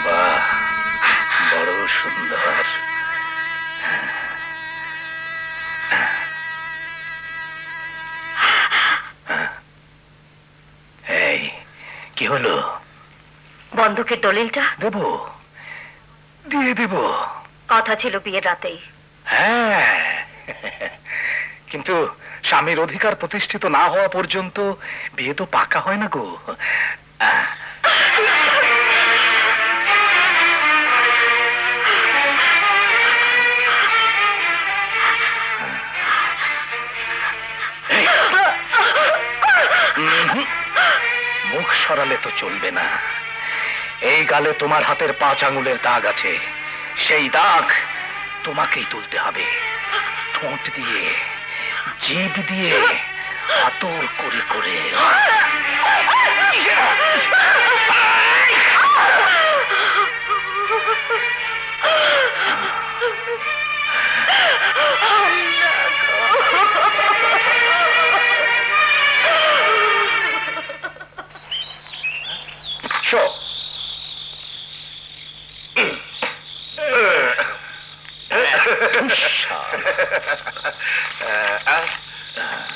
বাহ, বড় সুন্দর। এই কি হলো? বন্ধকের দলিলটা দেব, দিয়ে দেব। কথা ছিল বিয়ের রাতেই। হ্যাঁ, কিন্তু স্বামীর অধিকার প্রতিষ্ঠিত না হওয়া পর্যন্ত বিয়ে তো পাকা হয় না গো। মুখ সরালে তো চলবে না। এই গালে তোমার হাতের 5 আঙুলের দাগ আছে, সেই দাগ তোমাকেই তুলতে হবে। ঠোঁট দিয়ে, জিভ দিয়ে, আতর করে করে।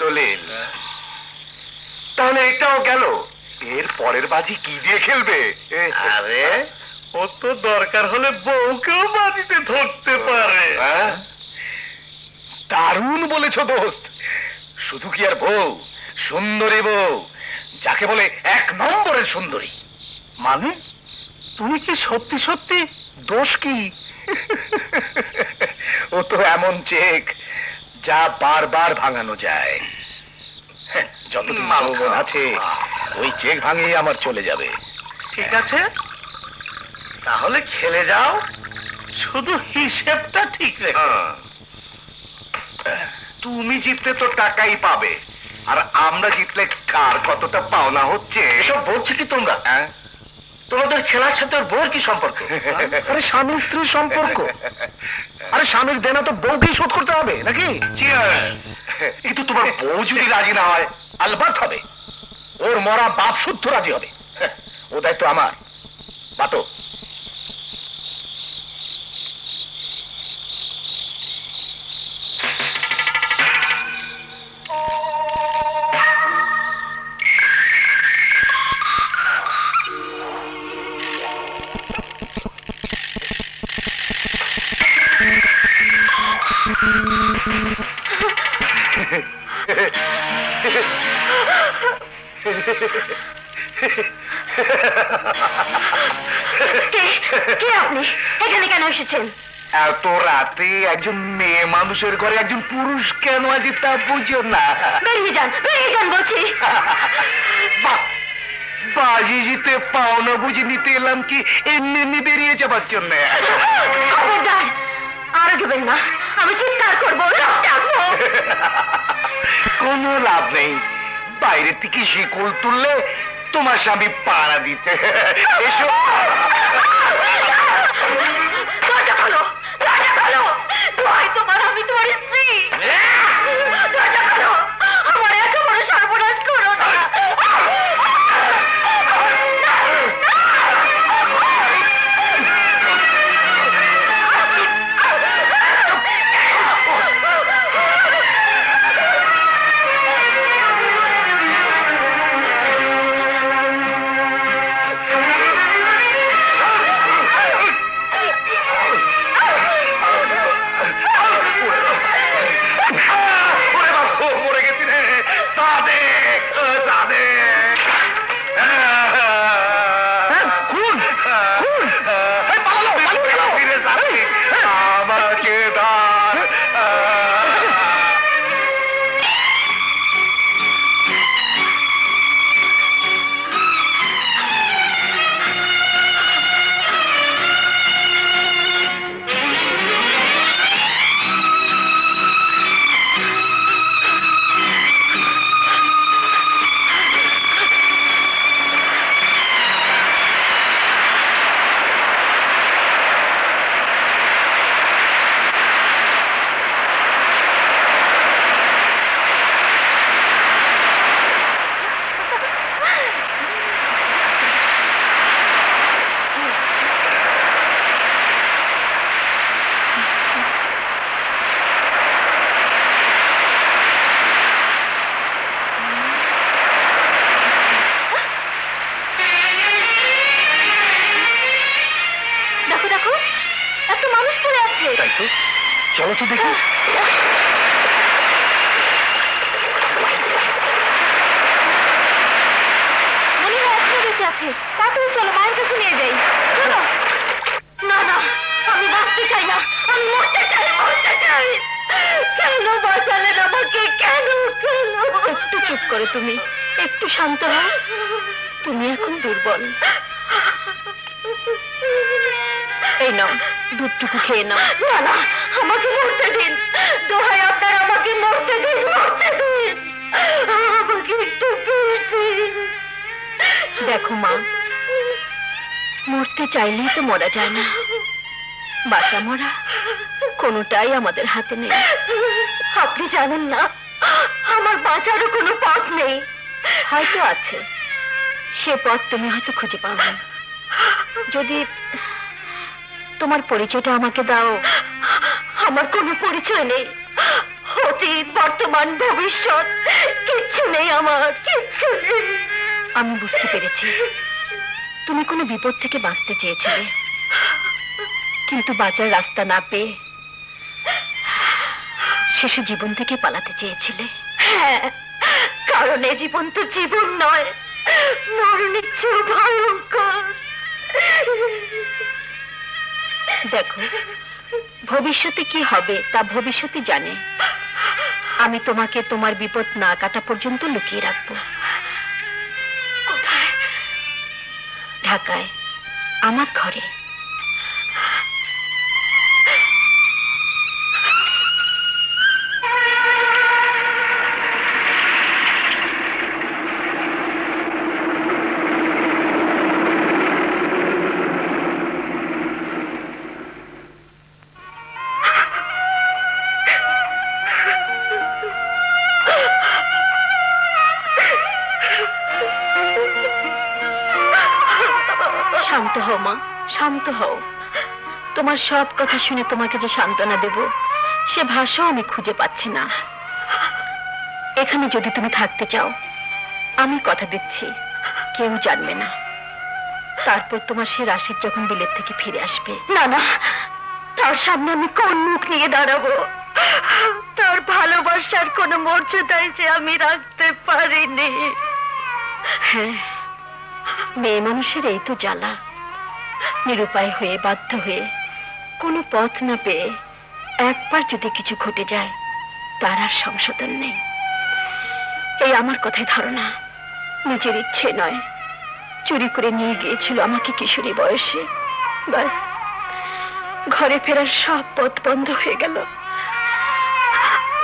দলিল তাহলে এটাও গেল। এর পরের বাজি কি দিয়ে খেলবে? আরে, ও তো দরকার হলে বউকেও বাজিতে ধরতে পারে। দারুণ বলেছ দোস্ত। শুধু কি আর বউ, সুন্দরী বউ, যাকে বলে 1 নম্বরের সুন্দরী। মানে তুমি কি সত্যি সত্যি? দোষ কি? ও তো এমন চেক যা বারবার ভাঙানো যায়। যতদিন যৌবন আছে ওই চেক ভাঙিয়ে আমার চলে যাবে। ঠিক আছে, তাহলে খেলে যাও, শুধু হিসেবটা ঠিক রেখো। তুমি জিতলে তো টাকাই পাবে, আর আমরা জিতলে কার কতটা পাওনা হচ্ছে এসব বলছো কি তোমরা? তোমাদের খেলার সাথে ওর বউর কি সম্পর্ক? আরে স্বামী স্ত্রীর সম্পর্ক। আরে স্বামীর দেনা তো বউকেই শোধ করতে হবে নাকি? কিন্তু তোমার বউ যদি রাজি না হয়? আলবাত হবে। ওর মরা বাপ শুদ্ধ রাজি হবে। ও দায়িত্ব আমার। বাতো কে আপনি? এখানে কেন এসেছেন? এত রাতে একজন মেয়ে মানুষের ঘরে একজন পুরুষ কেন আছে তা বুঝো না? বেরিয়ে যান, বেরিয়ে যান বলছি। বাজি জিতে পাওনা বুঝে নিতে এলাম কি এমনি এমনি বেরিয়ে যাবার জন্য? খবরদার, আর দেবেন না। আমি চিৎকার করবো, ডাকবো। কোনো লাভ নেই। বাইরে থেকে শিকল তুললে তোমার স্বামী পাড়া দিতে। এসো। দরজা খোলো, দরজা খোলো। দোহাই তোমার, আমি তোমার স্ত্রী। দরজা খোলো, আমার এত বড় সর্বনাশ করো না। আছে, তাড়াতাড়ি চলো, মায়ের কাছে নিয়ে যাই। চলো। না না, আমি বাঁচতে চাই না, আমি মরতে চাই, মরতে চাই। কেন বাঁচালেন আমাকে, কেন কেন? একটু চুপ করো তুমি, একটু শান্ত হও। তুমি এখন দুর্বল। এই নাও, দুধটুকু খেয়ে নাও। না না, আমাকে মরতে দিন, দোহাই আপনার, আমাকে মরতে দিন, মরতে দিন, আমাকে একটু পেয়ে দিন। দেখো মা, মরতে চাইলেই তো মরা যায় না। বাঁচা মরা কোনোটাই আমাদের হাতে নেই। আপনি জানেন না, আমার বাঁচারও কোনো পথ নেই। হয়তো আছে, সে পথ তুমি হয়তো খুঁজে পাবে। যদি তোমার পরিচয়টা আমাকে দাও। আমার কোনো পরিচয় নেই, অতীত, বর্তমান, ভবিষ্যৎ কিচ্ছু নেই, আমার কিচ্ছু নেই। আমি বুঝতে পেরেছি, তুমি কোনো বিপদ থেকে বাঁচতে চেয়েছিলে, কিন্তু বাঁচার রাস্তা না পেয়ে শেষে জীবন থেকে পালাতে চেয়েছিলে। হ্যাঁ, কারণ এ জীবন তো জীবন নয়, মরণের চেয়ে ভয়ঙ্কর। দেখো, ভবিষ্যতে কি হবে তা ভবিষ্যতে জানে। আমি তোমাকে তোমার বিপদ না কাটা পর্যন্ত লুকিয়ে রাখবো। কোথায়? ঢাকায়, আমার ঘরে। শান্ত হও মা, শান্ত হও। তোমার সব কথা শুনে তোমাকে যে সান্ত্বনা দেব, সে ভাষাও আমি খুঁজে পাচ্ছি না। এখানে যদি তুমি থাকতে চাও, আমি কথা দিচ্ছি কেউ জানবে না। তারপর তোমার সে রাশিদ যখন বিলেত থেকে ফিরে আসবে, না না, তার সামনে আমি কোন মুখ নিয়ে দাঁড়াবো? তার ভালোবাসার কোনো মর্যাদায় যে আমি রাখতে পারিনি। হ্যাঁ, মেয়ে মানুষের এই তো জ্বালা। নিরুপায় হয়ে, বাধ্য হয়ে, কোনো পথ না পেয়ে একবার যদি কিছু ঘটে যায়, তার আর সংশোধন নেই। এই আমার কথায় ধারণা, নিজের ইচ্ছে নয়, চুরি করে নিয়ে গিয়েছিল আমাকে কিশোরী বয়সে। ব্যাস, ঘরে ফেরার সব পথ বন্ধ হয়ে গেল।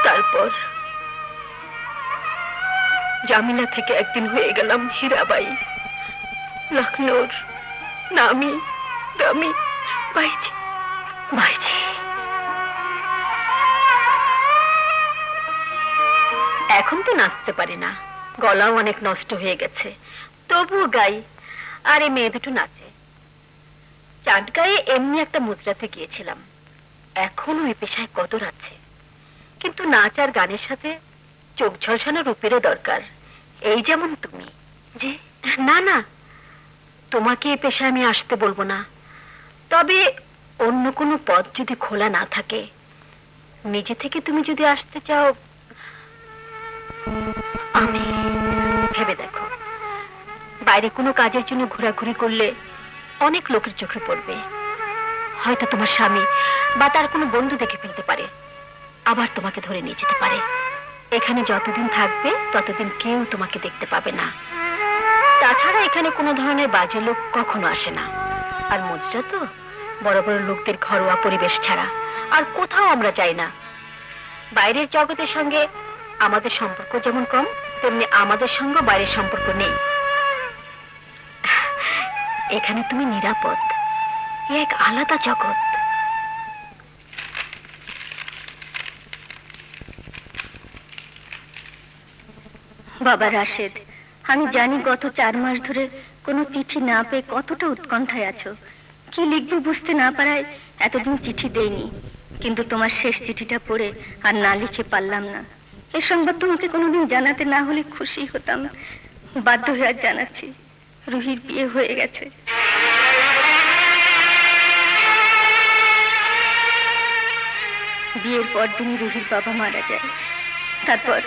তারপর জামিলা থেকে একদিন হয়ে গেলাম হীরাবাই, লখনৌর নামি দামি বাইজি। বাইজি, এখন তো নাচতে পারি না, গলাও অনেক নষ্ট হয়ে গেছে, তবুও গাই। আর এই মেয়ে দুটো নাচে। চাঁদ গায়ে এমনি একটা মুদ্রাতে গিয়েছিলাম, এখনো এই পেশায় কদর আছে। কিন্তু নাচ আর গানের সাথে চোখ ঝলসানো রূপেরও দরকার। এই যেমন তুমি। যে না না, তোমাকে এই পেশায় আমি আসতে বলবো না, তবে অন্য কোনো পথ যদি খোলা না থাকে, নিজে থেকে তুমি যদি আসতে চাও, আমি ভেবে দেখো। বাইরে কোনো কাজের জন্য ঘোরাঘুরি করলে অনেক লোকের চোখে পড়বে। হয়তো তোমার স্বামী বা তার কোনো বন্ধু দেখে ফেলতে পারে, আবার তোমাকে ধরে নিয়ে যেতে পারে। এখানে যতদিন থাকবে ততদিন কেউ তোমাকে দেখতে পাবে না। তাছাড়া এখানে কোনো ধরনের বাজে লোক কখনো আসে না। আর মুদ্রা তো বড় বড় লোকদের ঘরোয়া পরিবেশ ছাড়া আর কোথাও আমরা যাই না। বাইরের জগতের সঙ্গে আমাদের সম্পর্ক যেমন কম, তেমনি আমাদের সঙ্গে বাইরের সম্পর্ক নেই। এখানে তুমি নিরাপদ, এক আলাদা জগৎ। বাবা রাশেদ, আমি জানি গত 4 মাস ধরে কোনো চিঠি না পেয়ে কতটা উৎকণ্ঠায় আছো। কি লিখবে বুঝতে না পারায় এতদিন চিঠি দেইনি, কিন্তু তোমার শেষ চিঠিটা পড়ে আর না লিখে পারলাম না। এ সংবাদ তোমাকে কোনোদিন জানাতে না হলে খুশি হতাম, বাধ্য হয়ে আজ জানাচ্ছি, রুহির বিয়ে হয়ে গেছে। বিয়ের পর দিনই রুহির বাবা মারা যায়। তারপর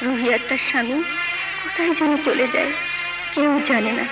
রুহি আর তার স্বামী কোথায় যেন চলে যায়, কেউ জানে না।